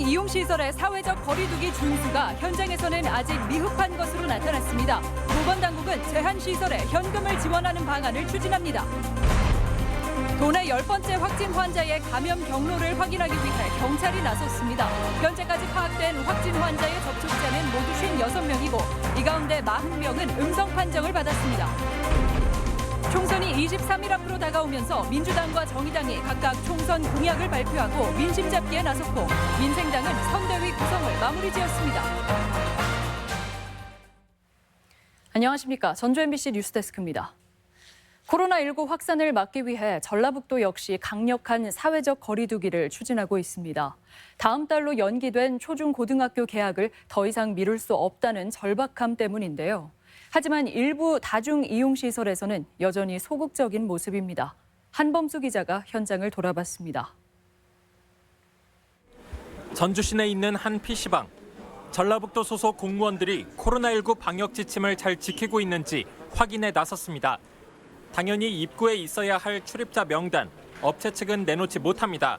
이용시설의 사회적 거리두기 준수가 현장에서는 아직 미흡한 것으로 나타났습니다. 보건당국은 제한시설에 현금을 지원하는 방안을 추진합니다. 도내 10번째 확진 환자의 감염 경로를 확인하기 위해 경찰이 나섰습니다. 현재까지 파악된 확진 환자의 접촉자는 모두 56명이고 이 가운데 40명은 음성 판정을 받았습니다. 총선이 23일 앞으로 다가오면서 민주당과 정의당이 각각 총선 공약을 발표하고 민심 잡기에 나섰고 민생당은 선대위 구성을 마무리 지었습니다. 안녕하십니까. 전주 MBC 뉴스데스크입니다. 코로나19 확산을 막기 위해 전라북도 역시 강력한 사회적 거리두기를 추진하고 있습니다. 다음 달로 연기된 초중고등학교 개학을 더 이상 미룰 수 없다는 절박함 때문인데요. 하지만 일부 다중이용시설에서는 여전히 소극적인 모습입니다. 한범수 기자가 현장을 돌아봤습니다. 전주 시내에 있는 한 PC방. 전라북도 소속 공무원들이 코로나19 방역 지침을 잘 지키고 있는지 확인에 나섰습니다. 당연히 입구에 있어야 할 출입자 명단, 업체 측은 내놓지 못합니다.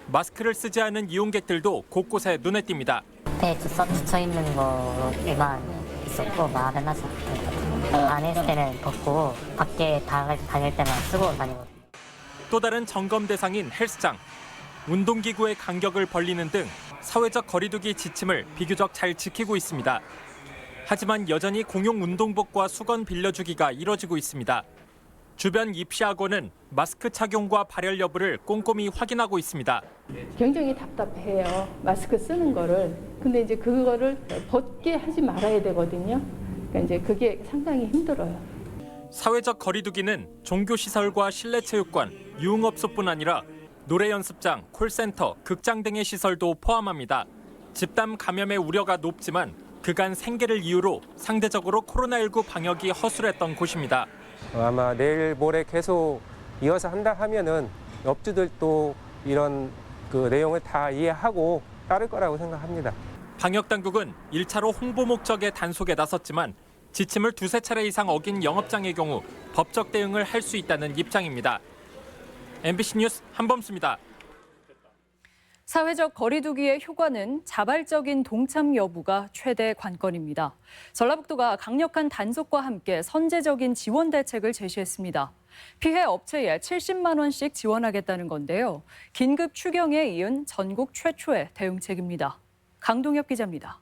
마스크를 쓰지 않은 이용객들도 곳곳에 눈에 띕니다. 앞에 붙여 있는 거에만 있었고 말은 하지 못했거든요. 안에 있을 때는 벗고 밖에 다닐 때만 쓰고 다니고. 또 다른 점검 대상인 헬스장. 운동기구의 간격을 벌리는 등 사회적 거리두기 지침을 비교적 잘 지키고 있습니다. 하지만 여전히 공용 운동복과 수건 빌려주기가 이뤄지고 있습니다. 주변 입시학원은 마스크 착용과 발열 여부를 꼼꼼히 확인하고 있습니다. 굉장히 답답해요. 마스크 쓰는 거를. 근데 이제 그거를 벗게 하지 말아야 되거든요. 그러니까 이제 그게 상당히 힘들어요. 사회적 거리두기는 종교시설과 실내체육관, 유흥업소뿐 아니라 노래 연습장, 콜센터, 극장 등의 시설도 포함합니다. 집단 감염의 우려가 높지만 그간 생계를 이유로 상대적으로 코로나19 방역이 허술했던 곳입니다. 아마 내일 모레 계속 이어서 한다 하면은 업주들도 이런 내용을 다 이해하고 따를 거라고 생각합니다. 방역 당국은 1차로 홍보 목적의 단속에 나섰지만 지침을 두세 차례 이상 어긴 영업장의 경우 법적 대응을 할 수 있다는 입장입니다. MBC 뉴스 한범수입니다. 사회적 거리두기의 효과는 자발적인 동참 여부가 최대 관건입니다. 전라북도가 강력한 단속과 함께 선제적인 지원 대책을 제시했습니다. 피해 업체에 70만 원씩 지원하겠다는 건데요. 긴급 추경에 이은 전국 최초의 대응책입니다. 강동엽 기자입니다.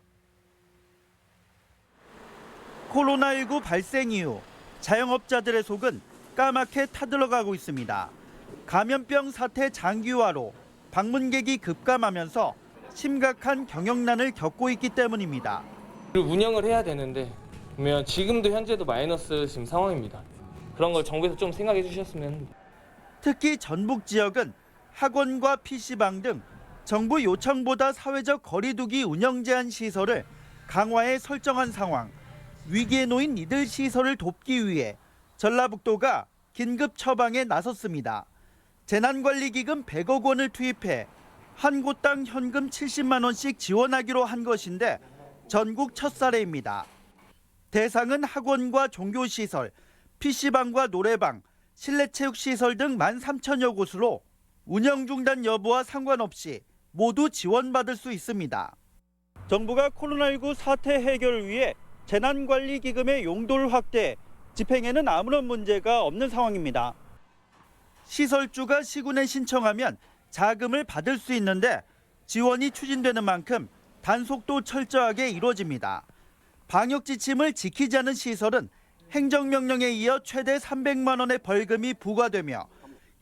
코로나19 발생 이후 자영업자들의 속은 까맣게 타들어가고 있습니다. 감염병 사태 장기화로 방문객이 급감하면서 심각한 경영난을 겪고 있기 때문입니다. 운영을 해야 되는데 보면 지금도 현재도 마이너스 지금 상황입니다. 그런 걸 정부에서 좀 생각해 주셨으면. 특히 전북 지역은 학원과 PC방 등 정부 요청보다 사회적 거리두기 운영 제한 시설을 강화해 설정한 상황. 위기에 놓인 이들 시설을 돕기 위해 전라북도가 긴급 처방에 나섰습니다. 재난관리기금 100억 원을 투입해 한 곳당 현금 70만 원씩 지원하기로 한 것인데 전국 첫 사례입니다. 대상은 학원과 종교시설, PC방과 노래방, 실내체육시설 등 13,000여 곳으로 운영 중단 여부와 상관없이 모두 지원받을 수 있습니다. 정부가 코로나19 사태 해결을 위해 재난관리기금의 용도를 확대, 집행에는 아무런 문제가 없는 상황입니다. 시설주가 시군에 신청하면 자금을 받을 수 있는데 지원이 추진되는 만큼 단속도 철저하게 이루어집니다. 방역 지침을 지키지 않은 시설은 행정명령에 이어 최대 300만 원의 벌금이 부과되며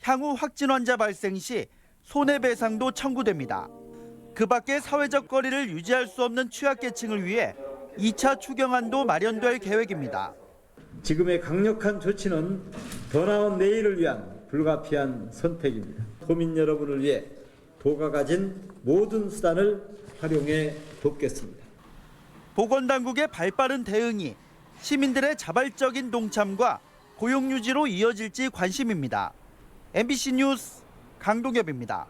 향후 확진 환자 발생 시 손해배상도 청구됩니다. 그 밖에 사회적 거리를 유지할 수 없는 취약계층을 위해 2차 추경안도 마련될 계획입니다. 지금의 강력한 조치는 더 나은 내일을 위한 불가피한 선택입니다. 도민 여러분을 위해 도가 가진 모든 수단을 활용해 돕겠습니다. 보건당국의 발빠른 대응이 시민들의 자발적인 동참과 고용 유지로 이어질지 관심입니다. MBC 뉴스 강동엽입니다.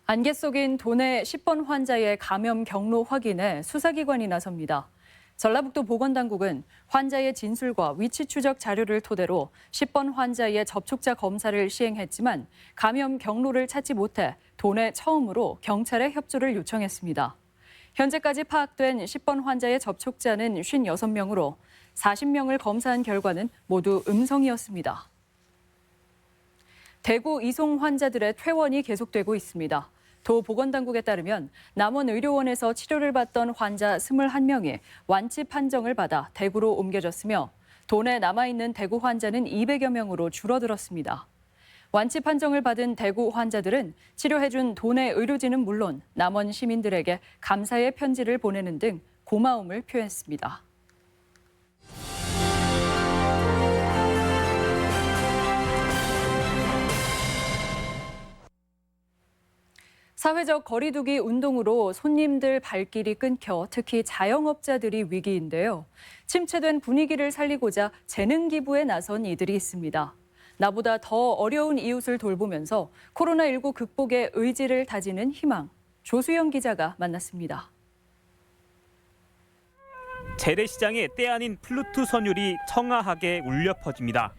안개 속인 도내 10번 환자의 감염 경로 확인에 수사기관이 나섭니다. 전라북도 보건당국은 환자의 진술과 위치 추적 자료를 토대로 10번 환자의 접촉자 검사를 시행했지만 감염 경로를 찾지 못해 도내 처음으로 경찰에 협조를 요청했습니다. 현재까지 파악된 10번 환자의 접촉자는 56명으로 40명을 검사한 결과는 모두 음성이었습니다. 대구 이송 환자들의 퇴원이 계속되고 있습니다. 도 보건당국에 따르면 남원의료원에서 치료를 받던 환자 21명이 완치 판정을 받아 대구로 옮겨졌으며 도내 남아있는 대구 환자는 200여 명으로 줄어들었습니다. 완치 판정을 받은 대구 환자들은 치료해준 도내 의료진은 물론 남원 시민들에게 감사의 편지를 보내는 등 고마움을 표했습니다. 사회적 거리두기 운동으로 손님들 발길이 끊겨 특히 자영업자들이 위기인데요. 침체된 분위기를 살리고자 재능 기부에 나선 이들이 있습니다. 나보다 더 어려운 이웃을 돌보면서 코로나19 극복의 의지를 다지는 희망. 조수영 기자가 만났습니다. 재래시장의 때 아닌 플루트 선율이 청아하게 울려 퍼집니다.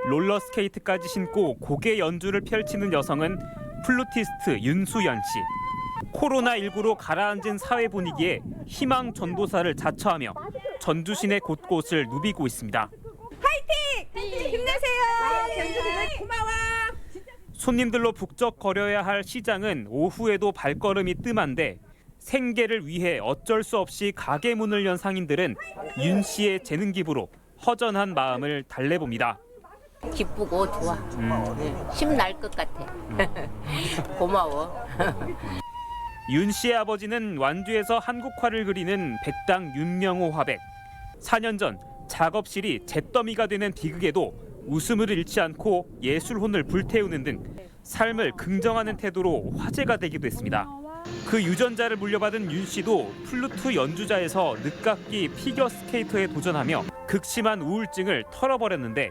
롤러스케이트까지 신고 곡의 연주를 펼치는 여성은 플루티스트 윤수연 씨. 코로나19로 가라앉은 사회 분위기에 희망 전도사를 자처하며 전주 시내 곳곳을 누비고 있습니다. 화이팅! 힘내세요! 전주들 고마워! 손님들로 북적거려야 할 시장은 오후에도 발걸음이 뜸한데 생계를 위해 어쩔 수 없이 가게 문을 연 상인들은 윤 씨의 재능 기부로 허전한 마음을 달래봅니다. 기쁘고 좋아. 힘날 것 같아. 고마워. 윤 씨의 아버지는 완주에서 한국화를 그리는 백당 윤명호 화백. 4년 전 작업실이 잿더미가 되는 비극에도 웃음을 잃지 않고 예술혼을 불태우는 등 삶을 긍정하는 태도로 화제가 되기도 했습니다. 그 유전자를 물려받은 윤 씨도 플루트 연주자에서 늦깎이 피겨스케이터에 도전하며 극심한 우울증을 털어버렸는데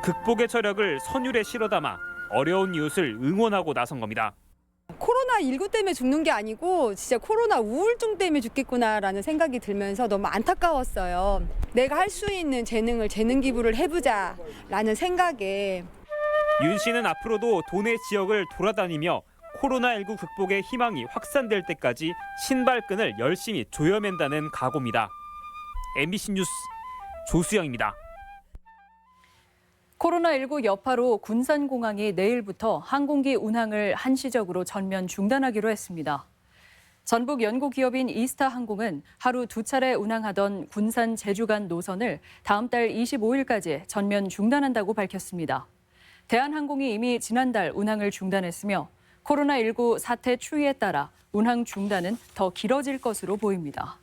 극복의 저력을 선율에 실어 담아 어려운 이웃을 응원하고 나선 겁니다. 코로나19 때문에 죽는 게 아니고 진짜 코로나 우울증 때문에 죽겠구나라는 생각이 들면서 너무 안타까웠어요. 내가 할 수 있는 재능을 재능 기부를 해보자라는 생각에. 윤 씨는 앞으로도 도내 지역을 돌아다니며 코로나19 극복의 희망이 확산될 때까지 신발끈을 열심히 조여맨다는 각오입니다. MBC 뉴스 조수영입니다. 코로나19 여파로 군산공항이 내일부터 항공기 운항을 한시적으로 전면 중단하기로 했습니다. 전북 연구기업인 이스타항공은 하루 2차례 운항하던 군산 제주 간 노선을 다음 달 25일까지 전면 중단한다고 밝혔습니다. 대한항공이 이미 지난달 운항을 중단했으며 코로나19 사태 추이에 따라 운항 중단은 더 길어질 것으로 보입니다.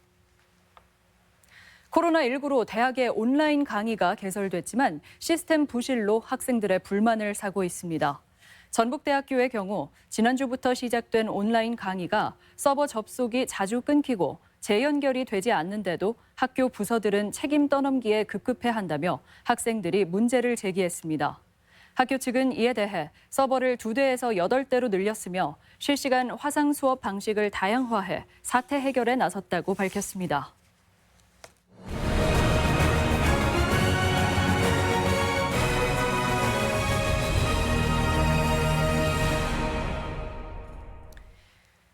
코로나19로 대학의 온라인 강의가 개설됐지만 시스템 부실로 학생들의 불만을 사고 있습니다. 전북대학교의 경우 지난주부터 시작된 온라인 강의가 서버 접속이 자주 끊기고 재연결이 되지 않는데도 학교 부서들은 책임 떠넘기에 급급해한다며 학생들이 문제를 제기했습니다. 학교 측은 이에 대해 서버를 2대에서 8대로 늘렸으며 실시간 화상 수업 방식을 다양화해 사태 해결에 나섰다고 밝혔습니다.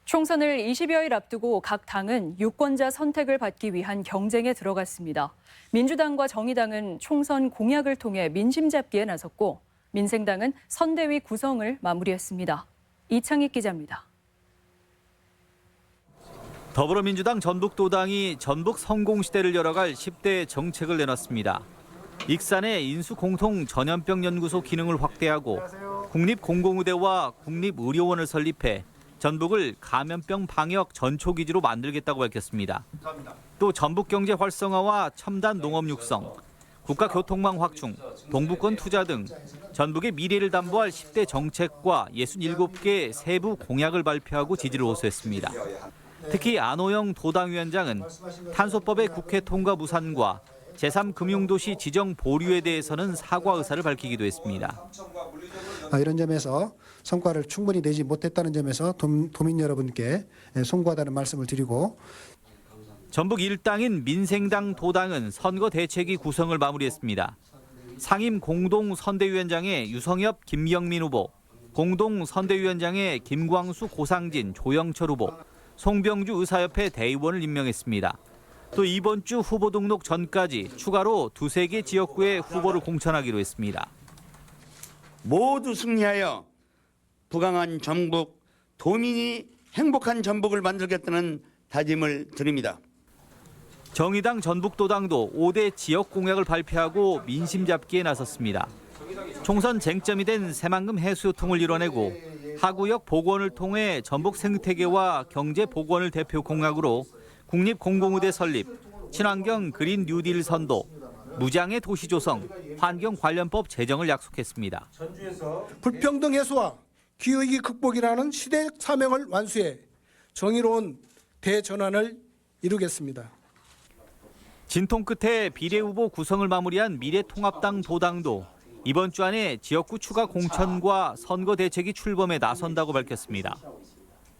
총선을 20여일 앞두고 각 당은 유권자 선택을 받기 위한 경쟁에 들어갔습니다. 민주당과 정의당은 총선 공약을 통해 민심 잡기에 나섰고 민생당은 선대위 구성을 마무리했습니다. 이창익 기자입니다. 더불어민주당 전북도당이 전북 성공시대를 열어갈 10대 정책을 내놨습니다. 익산의 인수공통 전염병 연구소 기능을 확대하고 국립공공의대와 국립의료원을 설립해 전북을 감염병 방역 전초기지로 만들겠다고 밝혔습니다. 또 전북경제 활성화와 첨단 농업 육성, 국가교통망 확충, 동부권 투자 등 전북의 미래를 담보할 10대 정책과 67개 세부 공약을 발표하고 지지를 호소했습니다. 특히 안호영 도당위원장은 탄소법의 국회 통과 무산과 제3금융도시 지정 보류에 대해서는 사과 의사를 밝히기도 했습니다. 이런 점에서 성과를 충분히 내지 못했다는 점에서 도민 여러분께 송구하다는 말씀을 드리고 전북 1당인 민생당 도당은 선거 대책위 구성을 마무리했습니다. 상임 공동선대위원장에 유성엽, 김영민 후보, 공동선대위원장에 김광수, 고상진, 조영철 후보, 송병주 의사협회 대의원을 임명했습니다. 또 이번 주 후보 등록 전까지 추가로 2-3개 지역구에 후보를 공천하기로 했습니다. 모두 승리하여 부강한 전북, 도민이 행복한 전북을 만들겠다는 다짐을 드립니다. 정의당 전북도당도 5대 지역 공약을 발표하고 민심 잡기에 나섰습니다. 총선 쟁점이 된 새만금 해수요통을 이뤄내고 하구역 복원을 통해 전북 생태계와 경제 복원을 대표 공약으로 국립공공의대 설립, 친환경 그린 뉴딜 선도, 무장애 도시 조성, 환경 관련법 제정을 약속했습니다. 불평등 해소와 기후위기 극복이라는 시대 사명을 완수해 정의로운 대전환을 이루겠습니다. 진통 끝에 비례후보 구성을 마무리한 미래통합당 도당도 이번 주 안에 지역구 추가 공천과 선거 대책이 출범에 나선다고 밝혔습니다.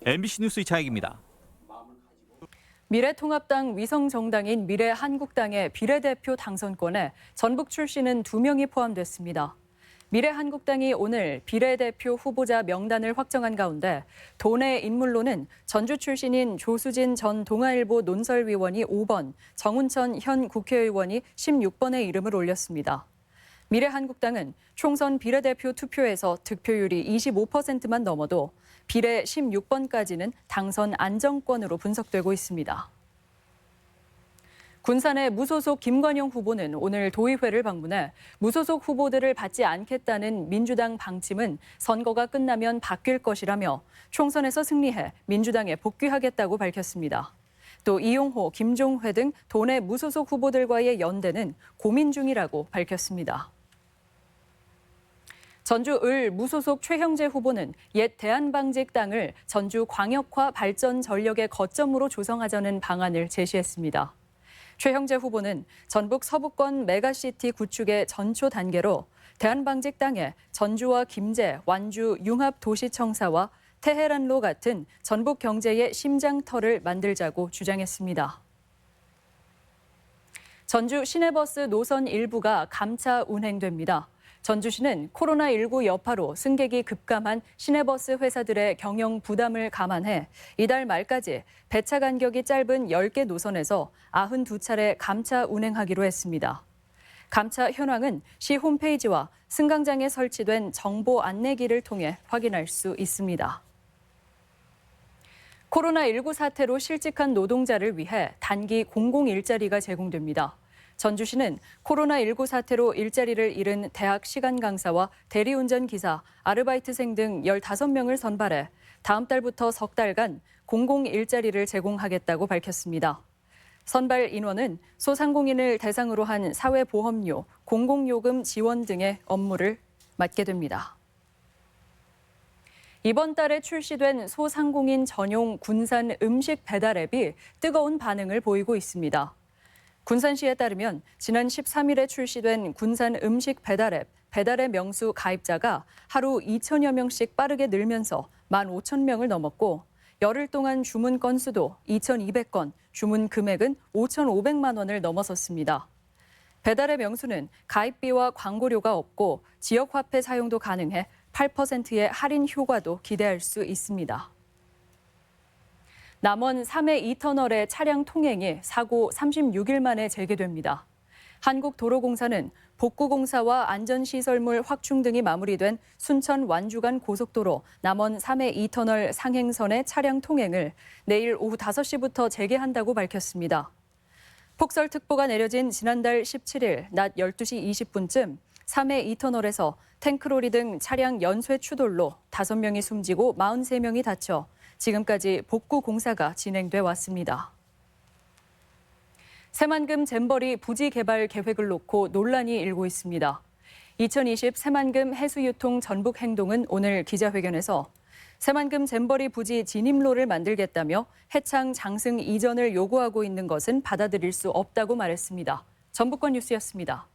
MBC 뉴스 이창익입니다. 미래통합당 위성정당인 미래한국당의 비례대표 당선권에 전북 출신은 2명이 포함됐습니다. 미래한국당이 오늘 비례대표 후보자 명단을 확정한 가운데 도내 인물로는 전주 출신인 조수진 전 동아일보 논설위원이 5번, 정운천 현 국회의원이 16번의 이름을 올렸습니다. 미래한국당은 총선 비례대표 투표에서 득표율이 25%만 넘어도 비례 16번까지는 당선 안정권으로 분석되고 있습니다. 군산의 무소속 김관영 후보는 오늘 도의회를 방문해 무소속 후보들을 받지 않겠다는 민주당 방침은 선거가 끝나면 바뀔 것이라며 총선에서 승리해 민주당에 복귀하겠다고 밝혔습니다. 또 이용호, 김종회 등 도내 무소속 후보들과의 연대는 고민 중이라고 밝혔습니다. 전주 을 무소속 최형재 후보는 옛 대한방직당을 전주 광역화 발전 전력의 거점으로 조성하자는 방안을 제시했습니다. 최형재 후보는 전북 서부권 메가시티 구축의 전초 단계로 대한방직당에 전주와 김제, 완주 융합도시청사와 테헤란로 같은 전북 경제의 심장터를 만들자고 주장했습니다. 전주 시내버스 노선 일부가 감차 운행됩니다. 전주시는 코로나19 여파로 승객이 급감한 시내버스 회사들의 경영 부담을 감안해 이달 말까지 배차 간격이 짧은 10개 노선에서 92차례 감차 운행하기로 했습니다. 감차 현황은 시 홈페이지와 승강장에 설치된 정보 안내기를 통해 확인할 수 있습니다. 코로나19 사태로 실직한 노동자를 위해 단기 공공일자리가 제공됩니다. 전주시는 코로나19 사태로 일자리를 잃은 대학 시간 강사와 대리운전 기사, 아르바이트생 등 15명을 선발해 다음 달부터 석 달간 공공일자리를 제공하겠다고 밝혔습니다. 선발 인원은 소상공인을 대상으로 한 사회보험료, 공공요금 지원 등의 업무를 맡게 됩니다. 이번 달에 출시된 소상공인 전용 군산 음식 배달 앱이 뜨거운 반응을 보이고 있습니다. 군산시에 따르면 지난 13일에 출시된 군산 음식 배달 앱 배달의 명수 가입자가 하루 2천여 명씩 빠르게 늘면서 15,000명을 넘었고 열흘 동안 주문 건수도 2,200건, 주문 금액은 5,500만 원을 넘어섰습니다. 배달의 명수는 가입비와 광고료가 없고 지역 화폐 사용도 가능해 8%의 할인 효과도 기대할 수 있습니다. 남원 3해 2터널의 차량 통행이 사고 36일 만에 재개됩니다. 한국도로공사는 복구공사와 안전시설물 확충 등이 마무리된 순천 완주 간 고속도로 남원 3해 2터널 상행선의 차량 통행을 내일 오후 5시부터 재개한다고 밝혔습니다. 폭설특보가 내려진 지난달 17일 낮 12시 20분쯤 3해 2터널에서 탱크로리 등 차량 연쇄 추돌로 5명이 숨지고 43명이 다쳐 지금까지 복구 공사가 진행돼 왔습니다. 새만금 잼버리 부지 개발 계획을 놓고 논란이 일고 있습니다. 2020 새만금 해수유통 전북 행동은 오늘 기자회견에서 새만금 잼버리 부지 진입로를 만들겠다며 해창 장승 이전을 요구하고 있는 것은 받아들일 수 없다고 말했습니다. 전북권 뉴스였습니다.